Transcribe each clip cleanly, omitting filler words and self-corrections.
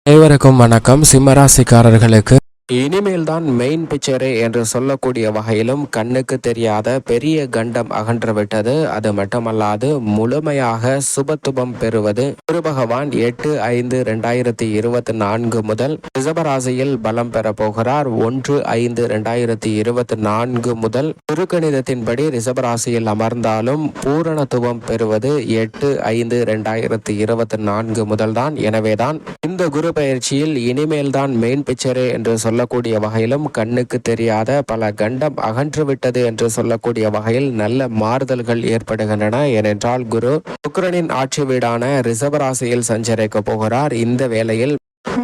அனைவருக்கும் வணக்கம். சிம்மராசிக்காரர்களுக்கு இனிமேல் தான் மெயின் பிக்சரே என்று சொல்லக்கூடிய வகையிலும் கண்ணுக்கு தெரியாத பெரிய கண்டம் அகன்றுவிட்டது. அது மட்டுமல்லாது முழுமையாக சுபத்துவம் பெறுவது குரு பகவான் 8/5/2024 முதல் ரிஷபராசியில் பலம் பெற போகிறார். 1/5/2024 முதல் குருக்கணிதத்தின்படி ரிஷபராசியில் அமர்ந்தாலும் பூரணத்துவம் பெறுவது 8/5/2024 முதல் தான். எனவேதான் இந்த குரு பயிற்சியில் இனிமேல் தான் மெயின் பிக்சரே என்று சொல்லக்கூடிய வகையிலும் கண்ணுக்கு தெரியாத பல கண்டம் அகன்றுவிட்டது என்று சொல்லக்கூடிய வகையில் நல்ல மாறுதல்கள் ஏற்படுகின்றன. ஏனென்றால் குரு சுக்கிரனின் ஆட்சி வீடான ரிஷபராசியில் சஞ்சரிக்க போகிறார். இந்த வேளையில்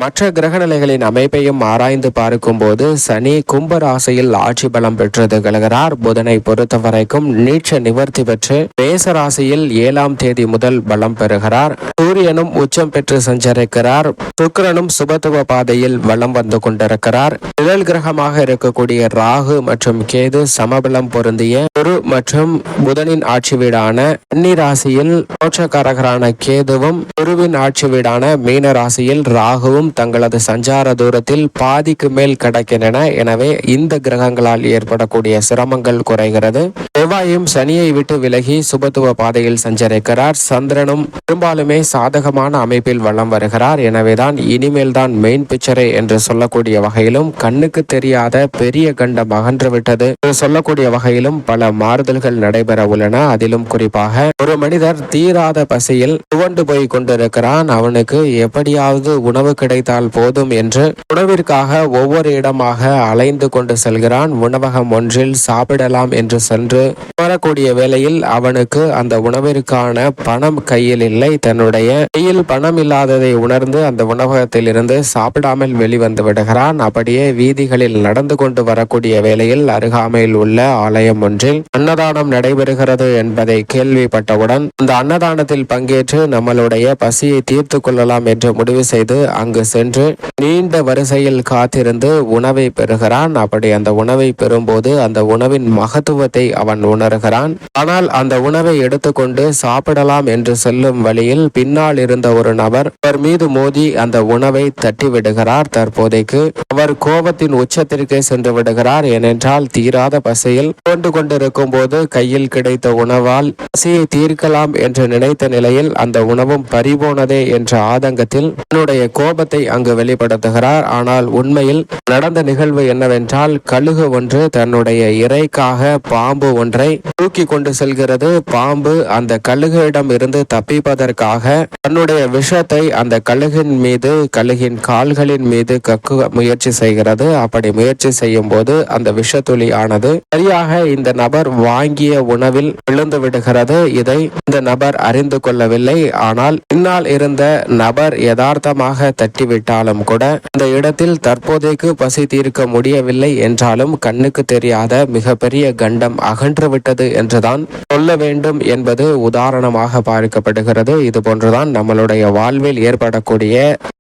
மற்ற கிரகநிலைகளின் அமைப்பையும் ஆராய்ந்து பார்க்கும் போது சனி கும்பராசியில் ஆட்சி பலம் பெற்று திகழ்கிறார். புதனை பொறுத்தவரைக்கும் நீட்ச நிவர்த்தி பெற்று மேசராசியில் 7ஆம் தேதி முதல் பலம் பெறுகிறார். சூரியனும் உச்சம் பெற்று சஞ்சரிக்கிறார். சுக்கிரனும் சுபத்துவ பாதையில் வலம் வந்து கொண்டிருக்கிறார். நிழல் கிரகமாக இருக்கக்கூடிய ராகு மற்றும் கேது சமபலம் பொருந்திய குரு மற்றும் புதனின் ஆட்சி வீடான கன்னி ராசியில் மோட்சக்காரகரான கேதுவும் குருவின் ஆட்சி வீடான மீன ராசியில் ராகுவும் தங்களது சஞ்சார தூரத்தில் பாதிக்கு மேல் கடக்கின்றன. எனவே இந்த கிரகங்களால் ஏற்படக்கூடிய சிரமங்கள் குறைகிறது. செவ்வாயும் சனியை விட்டு விலகி சுபத்துவ பாதையில் சஞ்சரிக்கிறார். சந்திரனும் பெரும்பாலுமே சாதகமான அமைப்பில் வலம் வருகிறார். எனவேதான் இனிமேல் தான் மெயின் பிக்சரே என்று சொல்லக்கூடிய வகையிலும் கண்ணுக்கு தெரியாத பெரிய கண்டம் அகன்றுவிட்டது என்று சொல்லக்கூடிய வகையிலும் பல மாறுதல்கள் நடைபெற உள்ளன. அதிலும் குறிப்பாக ஒரு மனிதர் தீராத பசியில் துவண்டு போய் கொண்டிருக்கிறான். அவனுக்கு எப்படியாவது உணவு கிடைத்தால் போதும் என்று உணவிற்காக ஒவ்வொரு இடமாக அலைந்து கொண்டு செல்கிறான். உணவகம் ஒன்றில் சாப்பிடலாம் என்று சென்று வரக்கூடிய வேளையில் அவனுக்கு அந்த உணவிற்கான பணம் கையில் இல்லை. தன்னுடைய கையில் பணம் இல்லாததை உணர்ந்து அந்த உணவகத்தில் இருந்து சாப்பிடாமல் வெளிவந்து விடுகிறான். அப்படியே வீதிகளில் நடந்து கொண்டு வரக்கூடிய வேளையில் அருகாமையில் உள்ள ஆலயம் ஒன்றில் அன்னதானம் நடைபெறுகிறது என்பதை கேள்விப்பட்டவுடன் அந்த அன்னதானத்தில் பங்கேற்று நம்மளுடைய பசியை தீர்த்து கொள்ளலாம் என்று முடிவு செய்து அங்கு சென்று நீண்ட வரிசையில் காத்திருந்து உணவை பெறுகிறான். அப்படி அந்த உணவை பெறும்போது அந்த உணவின் மகத்துவத்தை அவன் உணர்கிறான். ஆனால் அந்த உணவை எடுத்துக்கொண்டு சாப்பிடலாம் என்று செல்லும் வழியில் பின்னால் இருந்த ஒரு நபர் அவர் மீது மோதி அந்த உணவை தட்டி விடுகிறார். தற்போதைக்கு அவர் கோபத்தின் உச்சத்திற்கே சென்று விடுகிறார். ஏனென்றால் தீராத பசியில் கொண்டு கொண்டிருக்கும் போது கையில் கிடைத்த உணவால் பசியை தீர்க்கலாம் என்று நினைத்த நிலையில் அந்த உணவும் பறிபோனதே என்ற ஆதங்கத்தில் தன்னுடைய கோபத்தை அங்கு வெளிப்படுத்துகிறார். ஆனால் உண்மையில் நடந்த நிகழ்வு என்னவென்றால் கழுகு ஒன்று தன்னுடைய இறைக்காக பாம்பு ஒன்றை தூக்கி கொண்டு செல்கிறது. பாம்பு அந்த கழுகிடம் இருந்து தப்பிப்பதற்காக தன்னுடைய விஷத்தை அந்த கழுகின் மீது கழுகின் கால்களின் மீது கக்க முயற்சி செய்கிறது. அப்படி முயற்சி செய்யும் போது அந்த விஷத்துளி ஆனது சரியாக இந்த நபர் வாங்கிய உணவில் விழுந்து விடுகிறது. இதை இந்த நபர் அறிந்து கொள்ளவில்லை. ஆனால் பின்னால் இருந்த நபர் யதார்த்தமாக தட்டிவிட்டாலும் கூட இந்த இடத்தில் தற்போதைக்கு பசி தீர்க்க முடியவில்லை என்றாலும் கண்ணுக்கு தெரியாத மிகப்பெரிய கண்டம் அகன்றுவிட்டது என்றுதான் சொல்ல வேண்டும் என்பது உதாரணமாக பார்க்கப்படுகிறது. இது போன்றுதான் நம்மளுடைய வாழ்வில் ஏற்படக்கூடிய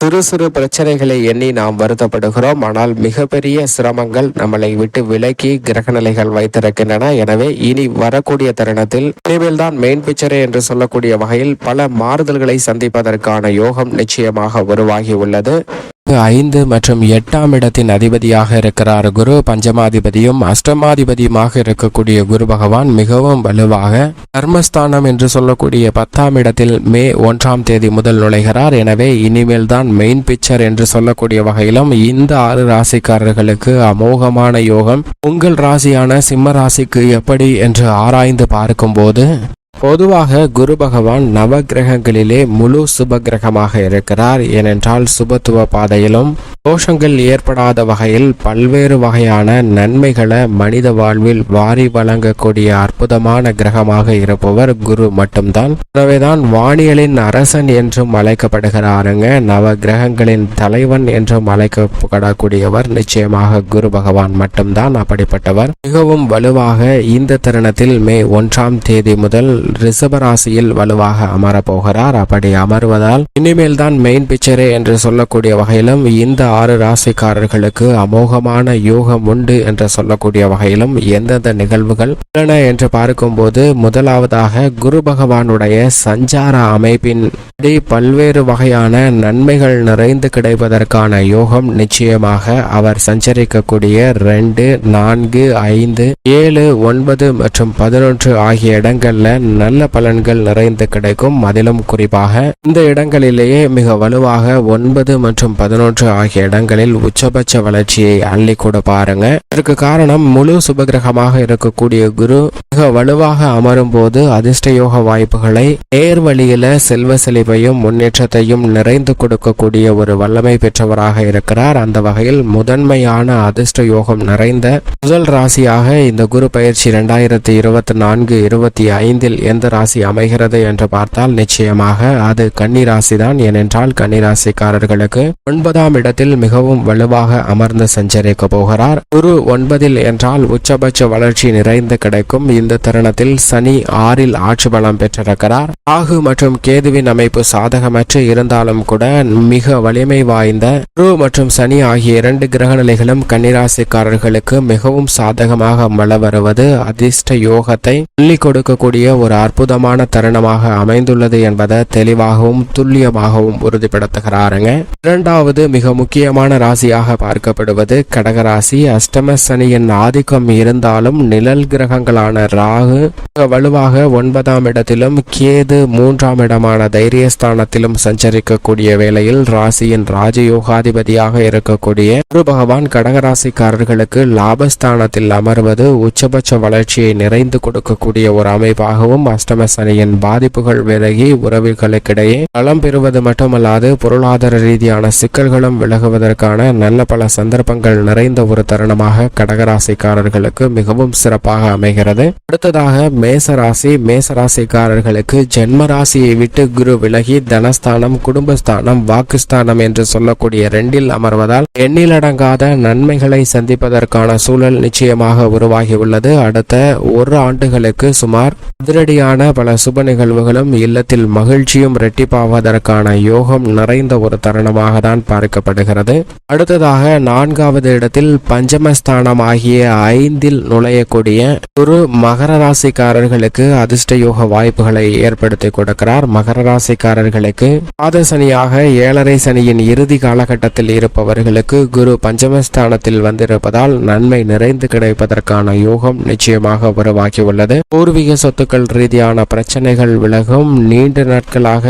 சிறு சிறு பிரச்சனைகளை எண்ணி நாம் வருத்தப்படுகிறோம். ஆனால் மிகப்பெரிய சிரமங்கள் நம்மளை விட்டு விலக்கி கிரகநிலைகள் வைத்திருக்கின்றன. எனவே இனி வரக்கூடிய தருணத்தில் இனிமேல் தான் மெயின் பிக்சரே என்று சொல்லக்கூடிய வகையில் பல மாறுதல்களை சந்திப்பதற்கான யோகம் நிச்சயமாக உருவாகி உள்ளது. 5 மற்றும் 8ஆம் இடத்தின் அதிபதியாக இருக்கிறார் குரு. பஞ்சமாதிபதியும் அஷ்டமாதிபதியுமாக இருக்கக்கூடிய குரு பகவான் மிகவும் வலுவாக கர்மஸ்தானம் என்று சொல்லக்கூடிய 10ஆம் இடத்தில் மே 1ஆம் தேதி முதல் நுழைகிறார். எனவே இனிமேல் தான் மெயின் பிக்சர் என்று சொல்லக்கூடிய வகையிலும் இந்த 6 ராசிக்காரர்களுக்கு அமோகமான யோகம் உங்கள் ராசியான சிம்ம ராசிக்கு எப்படி என்று ஆராய்ந்து பார்க்கும்போது பொதுவாக குரு பகவான் நவ கிரகங்களிலே முழு சுப கிரகமாக இருக்கிறார். ஏனென்றால் சுபத்துவ பாதையிலும் தோஷங்கள் ஏற்படாத வகையில் பல்வேறு வகையான நன்மைகளை மனித வாழ்வில் வாரி வழங்கக்கூடிய அற்புதமான கிரகமாக இருப்பவர் குரு மட்டும்தான். எனவேதான் வானியலின் அரசன் என்றும் அழைக்கப்படுகிறாருங்க. நவ கிரகங்களின் தலைவன் என்றும் அழைக்கப்படக்கூடியவர் நிச்சயமாக குரு பகவான் மட்டும்தான். அப்படிப்பட்டவர் மிகவும் வலுவாக இந்த தருணத்தில் மே 1ஆம் தேதி முதல் ரிஷபராசியில் வலுவாக அமரப்போகிறார். அப்படி அமர்வதால் இனிமேல் தான் மெயின் பிக்சரே என்று சொல்லக்கூடிய வகையிலும் இந்த 6 ராசிக்காரர்களுக்கு அமோகமான யோகம் உண்டு என்று சொல்லக்கூடிய வகையிலும் எந்தெந்த நிகழ்வுகள் உள்ளன என்று பார்க்கும்போது முதலாவதாக குரு பகவானுடைய சஞ்சார அமைப்பின் பல்வேறு வகையான நன்மைகள் நிறைந்து கிடைப்பதற்கான யோகம் நிச்சயமாக அவர் சஞ்சரிக்கக்கூடிய 2, 4, 5, 7, 9 மற்றும் 11 ஆகிய இடங்கள்ல நல்ல பலன்கள் நிறைந்து கிடைக்கும். அதிலும் குறிப்பாக இந்த இடங்களிலேயே மிக வலுவாக 9 மற்றும் 11 ஆகிய இடங்களில் உச்சபட்ச வளர்ச்சியை அள்ளி கொடுப்பாருங்க. இதற்கு காரணம் முழு சுபகிரகமாக இருக்கக்கூடிய குரு மிக வலுவாக அமரும் போது அதிர்ஷ்ட யோக வாய்ப்புகளை நேர் வழியில செல்வ செழிப்பையும் முன்னேற்றத்தையும் நிறைந்து கொடுக்கக்கூடிய ஒரு வல்லமை பெற்றவராக இருக்கிறார். அந்த வகையில் முதன்மையான அதிர்ஷ்ட யோகம் நிறைந்த முதல் ராசியாக இந்த குரு பயிற்சி 2024-25 எந்த ராசி அமைகிறது என்று பார்த்தால் நிச்சயமாக அது கன்னி ராசி தான். ஏனென்றால் கன்னி ராசிக்காரர்களுக்கு 9ஆம் இடத்தில் மிகவும் வலுவாக அமர்ந்து சஞ்சரிக்க போகிறார். குரு 9 என்றால் உச்சபட்ச வளர்ச்சி நிறைந்து கிடைக்கும். இந்த தருணத்தில் சனி 6 ஆட்சி பலம் பெற்றிருக்கிறார். ராகு மற்றும் கேதுவின் அமைப்பு சாதகமற்று இருந்தாலும் கூட மிக வலிமை வாய்ந்த குரு மற்றும் சனி ஆகிய 2 கிரக நிலைகளும் கன்னிராசிக்காரர்களுக்கு மிகவும் சாதகமாக வள வருவது அதிர்ஷ்ட யோகத்தை அள்ளி கொடுக்கக்கூடிய ஒரு அற்புதமான தருணமாக அமைந்துள்ளது என்பதை தெளிவாகவும் துல்லியமாகவும் உறுதிப்படுத்துகிறாருங்க. இரண்டாவது மிக முக்கியமான ராசியாக பார்க்கப்படுவது கடகராசி. அஷ்டம சனியின் ஆதிக்கம் இருந்தாலும் நிழல் கிரகங்களான ராகு வலுவாக 9ஆம் இடத்திலும் கேது 3ஆம் இடமான தைரியஸ்தானத்திலும் சஞ்சரிக்கக்கூடிய வேளையில் ராசியின் ராஜயோகாதிபதியாக இருக்கக்கூடிய குரு பகவான் கடகராசிக்காரர்களுக்கு லாபஸ்தானத்தில் அமர்வது உச்சபட்ச வளர்ச்சியை நிறைந்து கொடுக்கக்கூடிய ஒரு அமைப்பாகவும் அஷ்டம சனியின் பாதிப்புகள் விலகி உறவுகளுக்கிடையே பலம் பெறுவது மட்டுமல்லாது பொருளாதார ரீதியான சிக்கல்களும் விலகுவதற்கான நல்ல பல சந்தர்ப்பங்கள் நிறைந்த ஒரு தருணமாக கடகராசிக்காரர்களுக்கு மிகவும் சிறப்பாக அமைகிறது. அடுத்ததாக மேசராசி. மேசராசிக்காரர்களுக்கு ஜென்ம ராசியை விட்டு குரு விலகி தனஸ்தானம், குடும்பஸ்தானம், வாக்குஸ்தானம் என்று சொல்லக்கூடிய 2இல் அமர்வதால் எண்ணிலடங்காத நன்மைகளை சந்திப்பதற்கான சூழல் நிச்சயமாக உருவாகியுள்ளது. அடுத்த 1 ஆண்டுகளுக்கு சுமார் அதிரடியான பல சுப நிகழ்வுகளும் இல்லத்தில் மகிழ்ச்சியும் இரட்டிப்பாவதற்கான யோகம் நிறைந்த ஒரு தருணமாக தான் பார்க்கப்படுகிறது. அடுத்ததாக 4வது இடத்தில் பஞ்சமஸ்தானம் ஆகிய 5இல் நுழையக்கூடிய குரு மகர ராசிக்காரர்களுக்கு அதிர்ஷ்ட யோக வாய்ப்புகளை ஏற்படுத்தி கொடுக்கிறார். மகர ராசிக்காரர்களுக்கு பாத சனியாக 7.5 சனியின் இறுதி காலகட்டத்தில் இருப்பவர்களுக்கு குரு பஞ்சமஸ்தானத்தில் வந்திருப்பதால் நன்மை நிறைந்து கிடைப்பதற்கான யோகம் நிச்சயமாக உருவாகியுள்ளது. பூர்வீக சொத்துக்கள் ரீதியான பிரச்சனைகள் விலகும். நீண்ட நாட்களாக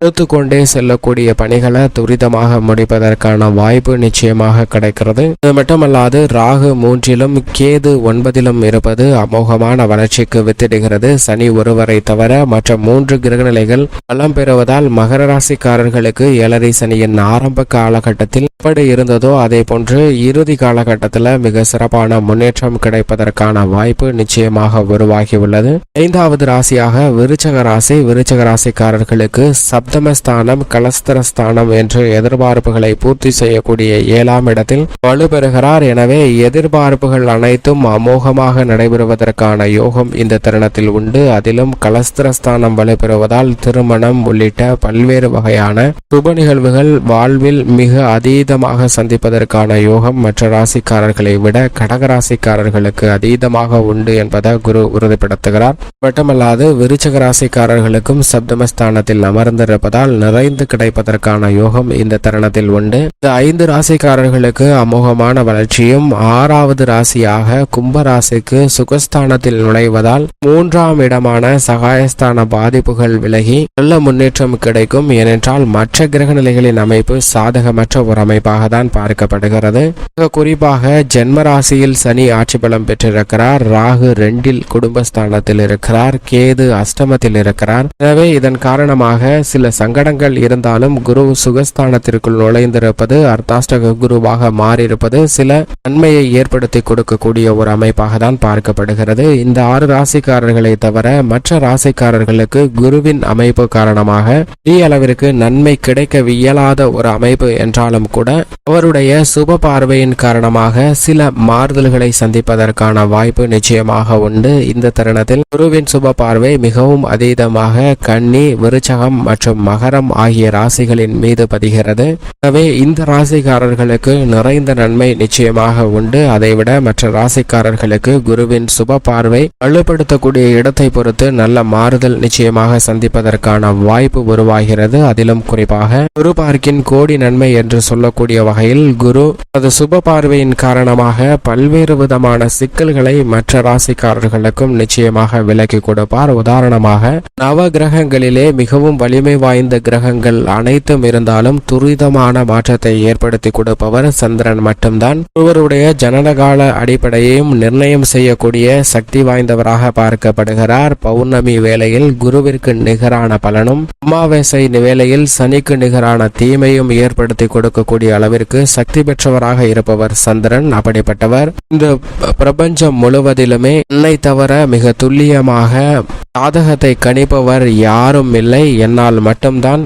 எடுத்துக்கொண்டே செல்லக்கூடிய பணிகளை துரிதமாக முடிப்பதற்கான வாய்ப்பு நிச்சயமாக கிடைக்கிறது. இது மட்டுமல்லாது ராகு 3இலும் கேது 9இலும் இருப்பது அமோகமான வளர்ச்சிக்கு வித்திடுகிறது. சனி ஒருவரை தவிர மற்ற 3 கிரகநிலைகள் பலம் பெறுவதால் மகர ராசிக்காரர்களுக்கு 7.5 சனியின் ஆரம்ப காலகட்டத்தில் எப்படி இருந்ததோ அதே போன்று இறுதி காலகட்டத்தில் மிக சிறப்பான முன்னேற்றம் கிடைப்பதற்கான வாய்ப்பு நிச்சயமாக உருவாகியுள்ளது. 5வது ராசியாக விருச்சக ராசி. விருச்சக ராசிக்காரர்களுக்கு சப்தமஸ்தானம், கலஸ்தரஸ்தானம் என்று எதிர்பார்ப்புகளை பூர்த்தி செய்யக்கூடிய 7ஆம் இடத்தில் வலுப்பெறுகிறார். எனவே எதிர்பார்ப்புகள் அனைத்தும் அமோகமாக நடைபெறுவதற்கான யோகம் இந்த தருணத்தில் உண்டு. அதிலும் கலஸ்தரஸ்தானம் வலுப்பெறுவதால் திருமணம் உள்ளிட்ட பல்வேறு வகையான சுப நிகழ்வுகள் வாழ்வில் மிக அதீதமாக சந்திப்பதற்கான யோகம் மற்ற ராசிக்காரர்களை விட கடகராசிக்காரர்களுக்கு அதீதமாக உண்டு என்பதை குரு உறுதிப்படுத்துகிறார். மட்டுமல்லாது விருச்சக ராசிக்காரர்களுக்கும் சப்தமஸ்தானத்தில் அமர்ந்திருப்பதால் நிறைந்து கிடைப்பதற்கான யோகம் இந்த தருணத்தில் உண்டு. இந்த 5 ராசிக்காரர்களுக்கு அமோகமான வளர்ச்சியும் 6வது ராசியாக கும்ப ராசிக்கு சுகஸ்தானத்தில் நுழைவதால் 3ஆம் இடமான சகாயஸ்தான பாதிப்புகள் விலகி நல்ல முன்னேற்றம் கிடைக்கும். ஏனென்றால் மற்ற கிரக நிலைகளின் அமைப்பு சாதகமற்ற ஒரு அமைப்பாக தான் பார்க்கப்படுகிறது. குறிப்பாக ஜென்ம ராசியில் சனி ஆட்சி பலம் பெற்றிருக்கிறார். ராகு 2இல் குடும்பஸ்தானத்தில் இருக்கிறார். கேது அஷ்டமத்தில் இருக்கிறார். எனவே இதன் காரணமாக சில சங்கடங்கள் இருந்தாலும் குரு சுகஸ்தானத்திற்குள் நுழைந்திருப்பது, அர்த்தாஷ்டக குருவாக மாறியிருப்பது சில நன்மையை ஏற்படுத்தி கொடுக்கக்கூடிய ஒரு அமைப்பாக தான் பார்க்கப்படுகிறது. இந்த 6 ராசிக்காரர்களை தவிர மற்ற ராசிக்காரர்களுக்கு குருவின் அமைப்பு காரணமாக பெரிய அளவிற்கு நன்மை கிடைக்க இயலாத ஒரு அமைப்பு என்றாலும் கூட கூட அவருடைய சுப பார்வையின் காரணமாக சில மாறுதல்களை சந்திப்பதற்கான வாய்ப்பு நிச்சயமாக உண்டு. இந்த தருணத்தில் குருவின் சுப பார்வை மிகவும் அதீதமாக கன்னி, விருச்சகம் மற்றும் மகரம் ஆகிய ராசிகளின் மீது பதிகிறது. எனவே இந்த ராசிக்காரர்களுக்கு நிறைந்த நன்மை நிச்சயமாக உண்டு. அதைவிட மற்ற ராசிக்காரர்களுக்கு குருவின் சுப பார்வை வலுப்படுத்தக்கூடிய இடத்தை பொறுத்து நல்ல மாறுதல் நிச்சயமாக சந்திப்பதற்கான வாய்ப்பு உருவாகிறது. அதிலும் குறிப்பாக குரு பார்க்கின் கோடி நன்மை என்று சொல்லக்கூடிய வகையில் குரு அது சுப பார்வையின் காரணமாக பல்வேறு விதமான சிக்கல்களை மற்ற ராசிக்காரர்களுக்கும் நிச்சயமாக விலக்கி கொடுப்பார். உதாரணமாக நவ கிரகங்களிலே மிகவும் வலிமை வாய்ந்த கிரகங்கள் அனைத்தும் இருந்தாலும் துரிதமான மாற்றத்தை ஏற்படுத்தி கொடுப்பவர் சந்திரன் மட்டும்தான். ஒருவருடைய ஜனனகால அடிப்படையையும் நிர்ணயம் செய்யக்கூடிய சக்தி வாய்ந்தவராக பார்க்கப்படுகிறார். பௌர்ணமி வேளையில் குருவிற்கு நிகரான பலனும், அமாவாசை வேளையில் சனிக்கு நிகரான தீமையும் ஏற்படுத்தி கொடுக்கக்கூடிய அளவிற்கு சக்தி பெற்றவராக இருப்பவர் சந்திரன். அப்படிப்பட்டவர் இந்த பிரபஞ்சம் முழுவதிலுமே என்னை தவிர மிக துல்லியமாக ஜாதகத்தை கணிப்பவர் யாரும் இல்லை, என்னால் மட்டும்தான்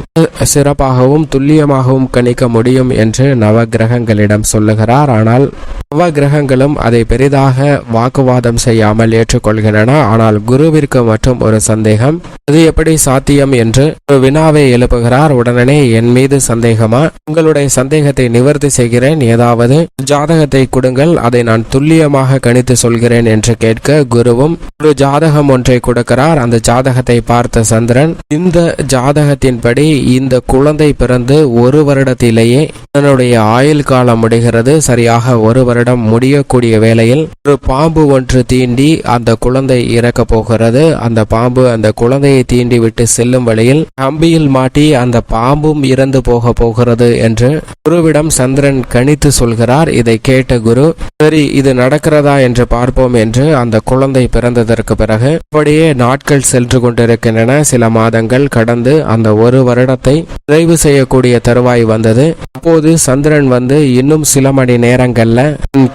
சிறப்பாகவும் துல்லியமாகவும் கணிக்க முடியும் என்று நவ கிரகங்களிடம் சொல்லுகிறார். ஆனால் நவ கிரகங்களும் அதை பெரிதாக வாக்குவாதம் செய்யாமல் ஏற்றுக்கொள்கின்றன. ஆனால் குருவிற்கு மட்டும் ஒரு சந்தேகம், அது எப்படி சாத்தியம் என்று ஒரு வினாவை எழுப்புகிறார். உடனே என் மீது சந்தேகமா? உங்களுடைய சந்தேகத்தை நிவர்த்தி செய்கிறேன், ஏதாவது ஜாதகத்தை கொடுங்கள், அதை நான் துல்லியமாக கணித்து சொல்கிறேன் என்று கேட்க குருவும் ஒரு ஜாதகம் ஒன்றை கொடுக்கிறார். அந்த ஜாதகத்தை பார்த்த சந்திரன், இந்த ஜாதகத்தின்படி இந்த குழந்தை பிறந்து ஒரு வருடத்திலேயே தன்னுடைய ஆயுள் காலம் முடிகிறது. சரியாக ஒரு வருடம் முடியக்கூடிய வேளையில் ஒரு பாம்பு ஒன்று தீண்டி அந்த குழந்தை இறக்க போகிறது. அந்த பாம்பு அந்த குழந்தையை தீண்டி விட்டு செல்லும் வழியில் கம்பியில் மாட்டி அந்த பாம்பும் இறந்து போக போகிறது என்று குருவிடம் சந்திரன் கணித்து சொல்கிறார். இதை கேட்ட குரு, சரி இது நடக்கிறதா என்று பார்ப்போம் என்று அந்த குழந்தை பிறந்ததற்கு பிறகு அப்படியே நாட்கள் சென்று கொண்டிருக்கின்றன. சில மாதங்கள் கடந்து அந்த ஒரு வருடத்தை நிறைவு செய்யக்கூடிய தருவாய் வந்தது. அப்போது சந்திரன் வந்து இன்னும் சில மணி நேரங்கள்ல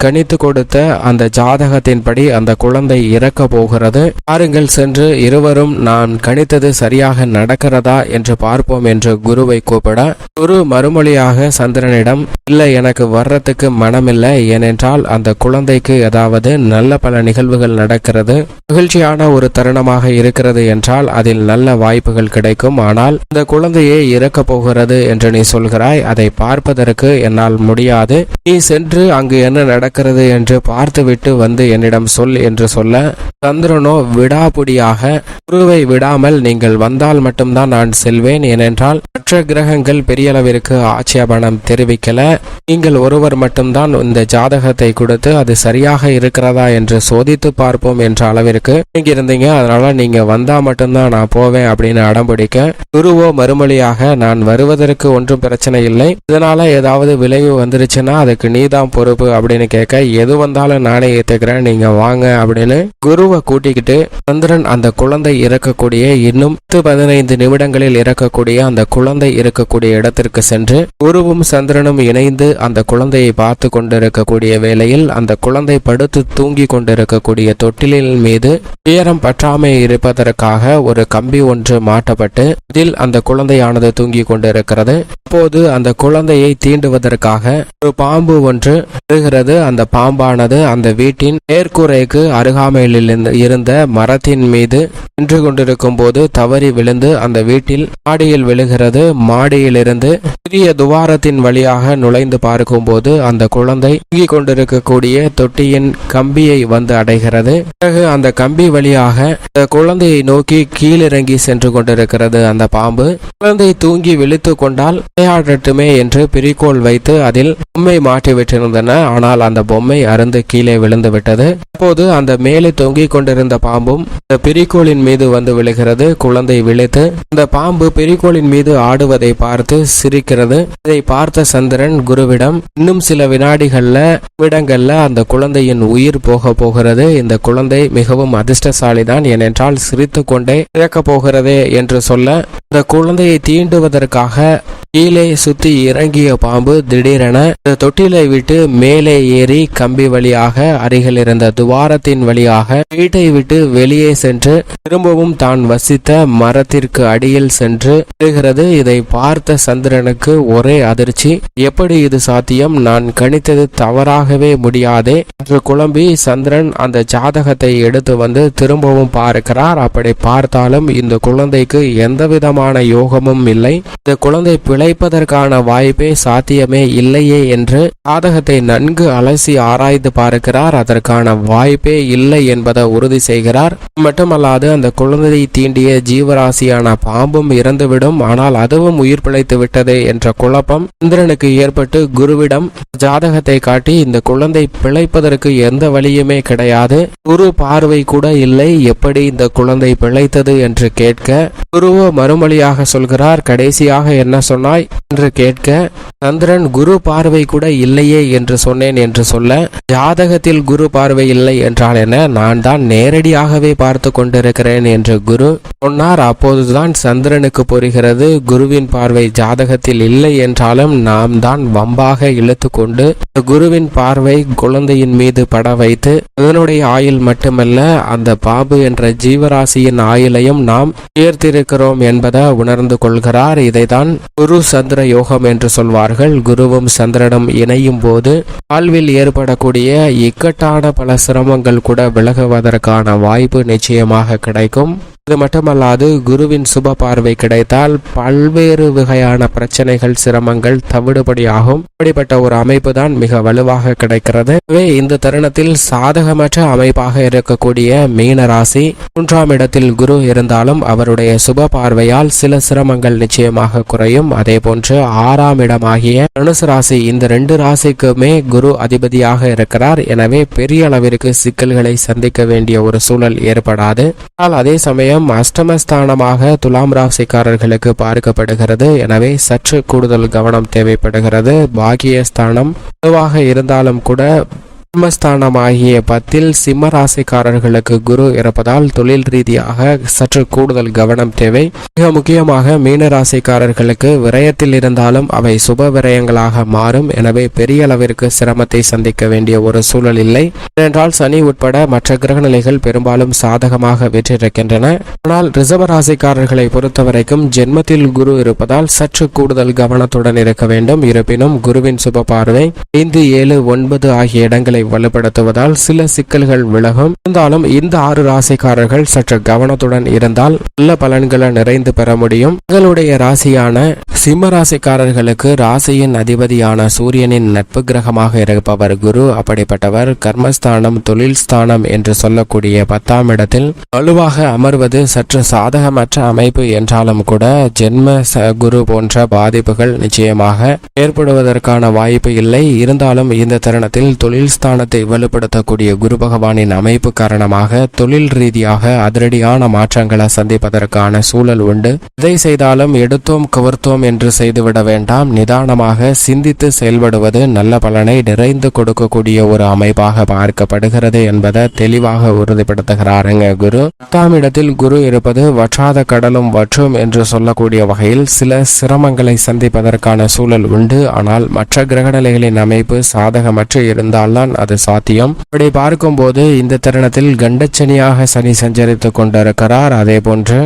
கணித்து கொடுத்த அந்த ஜாதகத்தின்படி அந்த குழந்தை இறக்க போகிறது, பாருங்கள் சென்று இருவரும் நான் கணித்தது சரியாக நடக்கிறதா என்று பார்ப்போம் என்று குருவை கூப்பிட, குரு மறுமொழியாக சந்திரனிடம், இல்லை எனக்கு வர்றதுக்கு மனமில்லை, ஏனென்றால் அந்த குழந்தைக்கு ஏதாவது நல்ல பல நிகழ்வுகள் நடக்கிறது, மகிழ்ச்சியான ஒரு தருணமாக இருக்கிறது என்றால் அதில் நல்ல வாய்ப்புகள் கிடைக்கும். ஆனால் இந்த குழந்தையே இறக்க போகிறது என்று நீ சொல்கிறாய், அதை பார்ப்பதற்கு என்னால் முடியாது, நீ சென்று அங்கு என்ன நடக்கிறது என்று பார்த்துவிட்டு வந்து என்னிடம் சொல் என்று சொல்ல, சந்திரனோ விடாபுடியாக குருவை விடாமல் நீங்கள் வந்தால் மட்டும்தான் நான் செல்வேன், ஏனென்றால் மற்ற கிரகங்கள் பெரிய அளவிற்கு ஆட்சேபணம் தெரிவிக்கல, நீங்கள் ஒருவர் மட்டும்தான் இந்த ஜாதகத்தை கொடுத்து அது சரியாக இருக்கிறதா என்று சோதித்து பார்ப்போம் என்ற அளவிற்கு நீங்க இருந்தீங்க, அதனால நீங்க வந்தா மட்டும்தான் நான் போவேன் அப்படின்னு அடம்பிடிக்க, குருவோ மறுமொழியாக நான் வருவதற்கு ஒன்றும் பிரச்சனை இல்லை, இதனால ஏதாவது விளைவு வந்துருச்சுன்னா அதுக்கு நீதான் பொறுப்பு அப்படின்னு கேட்க, எது வந்தாலும் நானே ஏத்துக்கிறேன் நீங்க வாங்க அப்படின்னு குருவை கூட்டிக்கிட்டு சந்திரன் அந்த குழந்தை இறக்கக்கூடிய இன்னும் 15 நிமிடங்களில் இறக்கக்கூடிய அந்த குழந்தை இருக்கக்கூடிய இடத்திற்கு சென்று குருவும் சந்திரனும் இணைந்து அந்த குழந்தையை பார்த்து கொண்டிருக்கக்கூடிய வேளையில் அந்த குழந்தை படுத்து தூங்கி கொண்டிருக்கக்கூடிய தொட்டிலின் மீது உயரம் பற்றாமை இருப்பதற்காக ஒரு கம்பி ஒன்று மாட்டப்பட்டு அதில் அந்த குழந்தையானது தூங்கி கொண்டிருக்கிறது. அப்போது அந்த குழந்தையை தீண்டுவதற்காக ஒரு பாம்பு ஒன்று வருகிறது. அந்த பாம்பானது அந்த வீட்டின் மேற்கூரைக்கு அருகாமையில் இருந்த மரத்தின் மீது நின்று கொண்டிருக்கும் போது தவறி விழுந்து அந்த வீட்டில் மாடியில் விழுகிறது. மாடியிலிருந்து சிறிய துவாரத்தின் வழியாக நுழைந்து பார்க்கும் போது அந்த குழந்தை தூங்கி கொண்டிருக்கக்கூடிய தொட்டியின் கம்பியை வந்து அடைகிறது. பிறகு அந்த கம்பி வழியாக அந்த குழந்தையை நோக்கி கீழிறங்கி சென்று கொண்டிருக்கிறது அந்த பாம்பு. குழந்தை தூங்கி விழித்து கொண்டால் விளையாடட்டுமே என்று பிரிகோள் வைத்து அதில் பொம்மை மாட்டி விட்டிருந்தன. ஆனால் அந்த பொம்மை அருந்து கீழே விழுந்து விட்டது. அப்போது அந்த மேலே தொங்கிக் கொண்டிருந்த பாம்பும் அந்த பிரிகோளின் மீது வந்து விழுகிறது. குழந்தை விழித்து அந்த பாம்பு பிரிகோளின் மீது ஆடுவதை பார்த்து சிரிக்கிறது. இதை பார்த்த சந்திரன் குருவிடம், இன்னும் சில வினாடிகள்ல அந்த குழந்தையின் உயிர் போக போகிறது, இந்த குழந்தை மிகவும் அதிர்ஷ்டசாலிதான், ஏனென்றால் சிரித்து கொண்டே இறக்க போகிறதே என்று சொல்ல, இந்த குழந்தையை தீண்டுவதற்காக கீழே சுத்தி இறங்கிய பாம்பு திடீரென தொட்டிலை விட்டு மேலே ஏறி கம்பி வழியாக அருகில் இருந்த துவாரத்தின் வழியாக வீட்டை விட்டு வெளியே சென்று திரும்பவும் தான் வசித்த மரத்திற்கு அடியில் சென்று விழுகிறது. இதை பார்த்த சந்திரனுக்கு ஒரே அதிர்ச்சி. எப்படி இது சாத்தியம்? நான் கணித்தது தவறாகவே முடியாதே என்று குழம்பி சந்திரன் அந்த ஜாதகத்தை எடுத்து வந்து திரும்பவும் பார்க்கிறார். அப்படி பார்த்தாலும் இந்த குழந்தைக்கு எந்த விதமான யோகமும் இல்லை. இந்த குழந்தை பிழைப்பதற்கான வாய்ப்பே சாத்தியமே இல்லையே என்று ஜாதகத்தை நன்கு அலசி ஆராய்ந்து பார்க்கிறார். அதற்கான வாய்ப்பே இல்லை என்பதை உறுதி செய்கிறார். மட்டுமல்லாது அந்த குழந்தையை தீண்டிய ஜீவராசியான பாம்பும் இறந்துவிடும், ஆனால் அதுவும் உயிர் பிழைத்து விட்டது என்ற குழப்பம் சந்திரனுக்கு ஏற்பட்டு குருவிடம் ஜாதகத்தை காட்டி இந்த குழந்தை பிழைப்பதற்கு எந்த வழியுமே கிடையாது, குரு பார்வை கூட இல்லை, எப்படி இந்த குழந்தை பிழைத்தது என்று கேட்க குருவோ மறுமொழியாக சொல்கிறார். கடைசியாக என்ன சொன்னாய் என்று கேட்க சந்திரன் குரு பார்வை கூட இல்லையே என்று சொன்னேன் என்று சொல்ல, ஜாதகத்தில் குரு பார்வை இல்லை என்றால் என்ன, நான் தான் நேரடியாகவே பார்த்து கொண்டிருக்கிறேன் என்று குரு சொன்னார். அப்போதுதான் சந்திரனுக்கு புரிகிறது, குருவின் பார்வை ஜாதகத்தில் இல்லை என்றாலும் நாம் தான் வம்பாக இழுத்து கொண்டு குருவின் பார்வை குழந்தையின் மீது பட வைத்து அதனுடைய ஆயுள் மட்டுமல்ல அந்த பாம்பு என்ற ஜீவராசியின் ஆயுளையும் நாம் உயர்த்திருக்கிறோம் என்பதை உணர்ந்து கொள்கிறார். இதைதான் குரு சந்திர யோகம் என்று சொல்வார்கள். குருவும் சந்திரனும் இணையும் போது வாழ்வில் ஏற்படக்கூடிய இக்கட்டான பல சிரமங்கள் கூட விலகுவதற்கான வாய்ப்பு நிச்சயமாக கிடைக்கும். இது மட்டுமல்லாது குருவின் சுப பார்வை கிடைத்தால் பல்வேறு வகையான பிரச்சனைகள் சிரமங்கள் தவிடுபடியாகும். இப்படிப்பட்ட ஒரு அமைப்பு தான் மிக வலுவாக கிடைக்கிறது. இந்த தருணத்தில் சாதகமற்ற அமைப்பாக இருக்கக்கூடிய மீன ராசி 3ஆம் இடத்தில் குரு இருந்தாலும் அவருடைய சுப பார்வையால் சில சிரமங்கள் நிச்சயமாக குறையும். அதே போன்று 6ஆம் இடமாகிய தனுசு ராசி, இந்த 2 ராசிக்குமே குரு அதிபதியாக இருக்கிறார். எனவே பெரிய அளவிற்கு சிக்கல்களை சந்திக்க வேண்டிய ஒரு சூழல் ஏற்படாது. ஆனால் அதே சமயம் அஷ்டமஸ்தானமாக துலாம் ராசிக்காரர்களுக்கு பார்க்கப்படுகிறது. எனவே சற்று கூடுதல் கவனம் தேவைப்படுகிறது. பாக்கியஸ்தானம் பொதுவாக இருந்தாலும் கூட ஜன்மஸ்தானமாகிய 10ல் சிம்ம ராசிக்காரர்களுக்கு குரு இருப்பதால் தொழில் ரீதியாக சற்று கூடுதல் கவனம் தேவை. மிக முக்கியமாக மீன ராசிக்காரர்களுக்கு விரயத்தில் இருந்தாலும் அவை சுப விரயங்களாக மாறும். எனவே பெரிய அளவிற்கு சிரமத்தை சந்திக்க வேண்டிய ஒரு சூழல் இல்லை. ஏனென்றால் சனி உட்பட மற்ற கிரகநிலைகள் பெரும்பாலும் சாதகமாக வெற்றிருக்கின்றன. ஆனால் ரிஷப ராசிக்காரர்களை பொறுத்தவரைக்கும் ஜென்மத்தில் குரு இருப்பதால் சற்று கூடுதல் கவனத்துடன் இருக்க வேண்டும். இருப்பினும் குருவின் சுப பார்வை 5, 7, 9 ஆகிய இடங்களை வலுப்படுத்துவதால் சில சிக்கல்கள் விலகும். இருந்தாலும் இந்த 6 ராசிக்காரர்கள் சற்று கவனத்துடன் இருந்தால் நல்ல பலன்களை நிறைந்து பெற முடியும். உங்களுடைய ராசியான சிம்ம ராசிக்காரர்களுக்கு ராசியின் அதிபதியான சூரியனின் நட்பு கிரகமாக இருப்பவர் குரு. அப்படிப்பட்டவர் கர்மஸ்தானம் தொழில் ஸ்தானம் என்று சொல்லக்கூடிய 10ஆம் இடத்தில் வலுவாக அமர்வது சற்று சாதகமற்ற அமைப்பு என்றாலும் கூட ஜென்ம குரு போன்ற பாதிப்புகள் நிச்சயமாக ஏற்படுவதற்கான வாய்ப்பு இல்லை. இருந்தாலும் இந்த தருணத்தில் தொழில் ஸ்தானத்தை வலுப்படுத்தக்கூடிய குரு பகவானின் அமைப்பு காரணமாக தொழில் ரீதியாக அதிரடியான மாற்றங்களை சந்திப்பதற்கான சூழல் உண்டு. இதை செய்தாலும் எடுத்தோம் கவர்த்தோம் என்று செய்துவிட வேண்டாம். நிதானமாக சிந்தித்து செயல்படுவது நல்ல பலனை நிறைந்து கொடுக்கக்கூடிய ஒரு அமைப்பாக பார்க்கப்படுகிறது என்பதை தெளிவாக உறுதிப்படுத்துகிறாருங்க குரு. 10ஆம் இடத்தில் குரு இருப்பது வற்றாத கடலும் வற்றும் என்று சொல்லக்கூடிய வகையில் சில சிரமங்களை சந்திப்பதற்கான சூழல் உண்டு. ஆனால் மற்ற கிரகநிலைகளின் அமைப்பு சாதகமற்று இருந்தால்தான் அது சாத்தியம். இப்படி பார்க்கும்போது இந்த தருணத்தில் கண்டச்சனியாக சனி சஞ்சரித்துக் கொண்டிருக்கிறார். அதே போன்று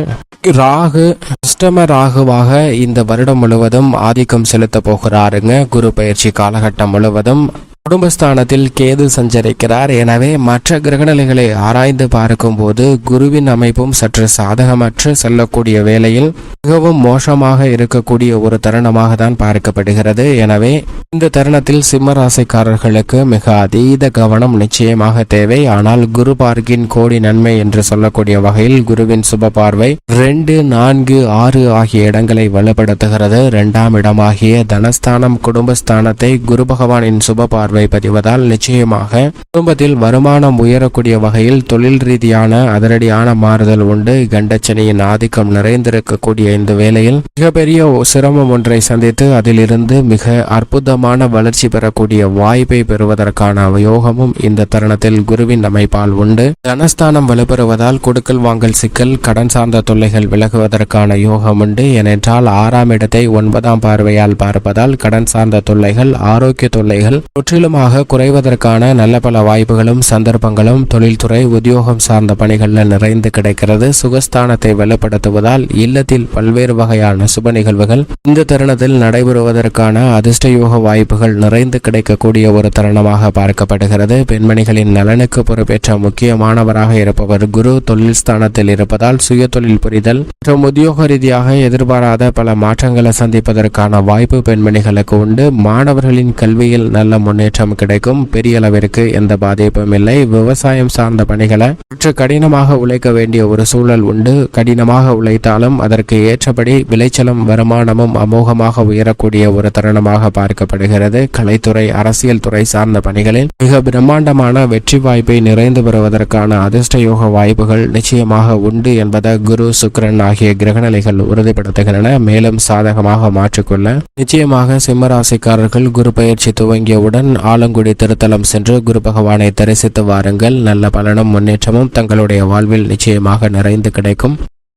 ராகு அஷ்டம ராகுவாக இந்த வருடம் முழுவதும் ஆதிக்கம் செலுத்த போகிறாருங்க. குரு பயிற்சி காலகட்டம் முழுவதும் குடும்பஸ்தானத்தில் கேது சஞ்சரிக்கிறார். எனவே மற்ற கிரகநிலைகளை ஆராய்ந்து பார்க்கும் போது குருவின் அமைப்பும் சற்று சாதகமற்று செல்லக்கூடிய வேளையில் மிகவும் மோசமாக இருக்கக்கூடிய ஒரு தருணமாக தான் பார்க்கப்படுகிறது. எனவே இந்த தருணத்தில் சிம்ம ராசிக்காரர்களுக்கு மிக அதீத கவனம் நிச்சயமாக தேவை. ஆனால் குரு பார்க்கின் கோடி நன்மை என்று சொல்லக்கூடிய வகையில் குருவின் சுப பார்வை 2, 4, 6 ஆகிய இடங்களை வலுப்படுத்துகிறது. 2ஆம் இடமாகிய தனஸ்தானம் குடும்பஸ்தானத்தை குரு பகவானின் சுப பார்வை பார்வை பதிவதால் நிச்சயமாக குடும்பத்தில் வருமானம் உயரக்கூடிய வகையில் தொழில் ரீதியான அதிரடியான மாறுதல் உண்டு. கண்டச்சனியின் ஆதிக்கம் நிறைந்திருக்கக்கூடிய இந்த வேளையில் மிகப்பெரிய சிரமம் ஒன்றை சந்தித்து அதிலிருந்து மிக அற்புதமான வளர்ச்சி பெறக்கூடிய வாய்ப்பை பெறுவதற்கான யோகமும் இந்த தருணத்தில் குருவின் அமைப்பால் உண்டு. தனஸ்தானம் வலுப்பெறுவதால் கொடுக்கல் வாங்கல் சிக்கல், கடன் சார்ந்த தொல்லைகள் விலகுவதற்கான யோகம் உண்டு. ஏனென்றால் 6ஆம் இடத்தை 9ஆம் பார்வையால் பார்ப்பதால் கடன் சார்ந்த தொல்லைகள், ஆரோக்கிய தொல்லைகள் முற்றிலுமாக குறைவதற்கான நல்ல பல வாய்ப்புகளும் சந்தர்ப்பங்களும் தொழில்துறை, உத்தியோகம் சார்ந்த பணிகளில் நிறைந்து கிடைக்கிறது. சுகஸ்தானத்தை வலுப்படுத்துவதால் இல்லத்தில் பல்வேறு வகையான சுப நிகழ்வுகள் இந்த தருணத்தில் நடைபெறுவதற்கான அதிர்ஷ்ட யோக வாய்ப்புகள் நிறைந்து கிடைக்கக்கூடிய ஒரு தருணமாக பார்க்கப்படுகிறது. பெண்மணிகளின் நலனுக்கு பொறுப்பேற்ற முக்கியமானவராக இருப்பவர் குரு தொழில் ஸ்தானத்தில் இருப்பதால் சுய தொழில் புரிதல் மற்றும் உத்தியோக ரீதியாக எதிர்பாராத பல மாற்றங்களை சந்திப்பதற்கான வாய்ப்பு பெண்மணிகளுக்கு உண்டு. மாணவர்களின் கல்வியில் நல்ல முன்னேற்றம் கிடைக்கும். பெரிய அளவிற்கு எந்த பாதிப்பும் இல்லை. விவசாயம் சார்ந்த பணிகளை சற்று கடினமாக உழைக்க வேண்டிய ஒரு சூழல் உண்டு. கடினமாக உழைத்தாலும் அதற்கு ஏற்றபடி விளைச்சலும் வருமானமும் அமோகமாக உயரக்கூடிய ஒரு தருணமாக பார்க்கப்படுகிறது. கலைத்துறை, அரசியல் துறை சார்ந்த பணிகளில் மிக பிரம்மாண்டமான வெற்றி வாய்ப்பை நிறைந்து வருவதற்கான அதிர்ஷ்ட யோக வாய்ப்புகள் நிச்சயமாக உண்டு என்பதை குரு, சுக்கிரன் ஆகிய கிரகநிலைகள் உறுதிப்படுத்துகின்றன. மேலும் சாதகமாக மாற்றிக்கொள்ள நிச்சயமாக சிம்மராசிக்காரர்கள் குரு பயிற்சி துவங்கியவுடன் ஆலங்குடி திருத்தலம் சென்று குரு பகவானை தரிசித்து வாருங்கள். நல்ல பலனும் முன்னேற்றமும் தங்களுடைய வாழ்வில் நிச்சயமாக நிறைந்து கிடைக்கும்.